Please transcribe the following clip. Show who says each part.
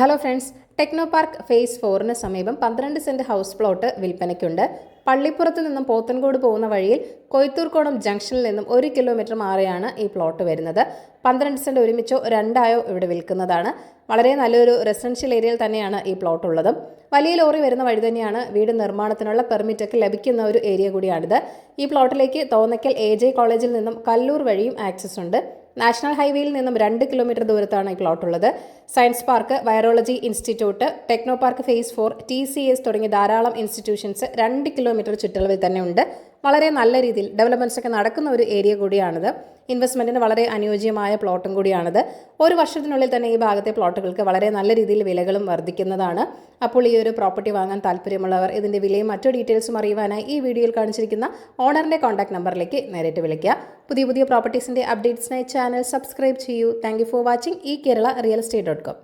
Speaker 1: Hello friends, techno park face 4 സമീപം 12 saint house plot വിൽപ്പനയ്ക്കുണ്ട്. പള്ളിപ്പുറത്ത് നിന്നും പോത്തൻകോട് പോകുന്ന വഴിയിൽ കൊയ്ത്തൂർക്കോണം ജംഗ്ഷനിൽ നിന്നും 1 കിലോമീറ്റർ മാറിയാണ് ഈ പ്ലോട്ട് വരുന്നത്. 12 സെന്റ് ഒരുമിച്ചോ രണ്ടായോ ഇവിടെ വിൽക്കുന്നതാണ്. വളരെ നല്ലൊരു റെസിഡൻഷ്യൽ ഏരിയയിൽ തന്നെയാണ് ഈ പ്ലോട്ട് ഉള്ളത്. വലിയ ലോറി വരുന്ന വഴി തന്നെയാണ്. വീട് നിർമ്മാണത്തിനുള്ള പെർമിറ്റൊക്കെ ലഭിക്കുന്ന ഒരു ഏരിയ കൂടിയാണിത്. ഈ പ്ലോട്ടിലേക്ക് തോന്നയ്ക്കൽ AJ കോളേജിൽ നിന്നും കല്ലൂർ വഴിയും ആക്സസ് ഉണ്ട്. നാഷണൽ ഹൈവേയിൽ നിന്നും 2 കിലോമീറ്റർ ദൂരത്താണ് ഈ പ്ലോട്ട് ഉള്ളത്. Science park, virology institute, techno park face 4, TCS തുടങ്ങിയ ധാരാളം ഇൻസ്റ്റിറ്റ്യൂഷൻസ് 2 കിലോമീറ്റർ ചുറ്റളവിൽ തന്നെ ഉണ്ട്. വളരെ നല്ല രീതിയിൽ ഡെവലപ്മെൻറ്റ്സ് ഒക്കെ നടക്കുന്ന ഒരു ഏരിയ കൂടിയാണിത്. ഇൻവെസ്റ്റ്മെൻറ്റിന് വളരെ അനുയോജ്യമായ പ്ലോട്ടും കൂടിയാണിത്. ഒരു വർഷത്തിനുള്ളിൽ തന്നെ ഈ ഭാഗത്തെ പ്ലോട്ടുകൾക്ക് വളരെ നല്ല രീതിയിൽ വിലകളും വർദ്ധിക്കുന്നതാണ്. അപ്പോൾ ഈ ഒരു പ്രോപ്പർട്ടി വാങ്ങാൻ താല്പര്യമുള്ളവർ ഇതിൻ്റെ വിലയും മറ്റു ഡീറ്റെയിൽസും അറിയുവാനായി ഈ വീഡിയോയിൽ കാണിച്ചിരിക്കുന്ന ഓണറിൻ്റെ കോൺടാക്ട് നമ്പറിലേക്ക് നേരിട്ട് വിളിക്കുക. പുതിയ പ്രോപ്പർട്ടീസിൻ്റെ അപ്ഡേറ്റ്സിനായി ചാനൽ സബ്സ്ക്രൈബ് ചെയ്യൂ. Thank you for watching. ഈ കേരള റിയൽ എസ്റ്റേറ്റ്.com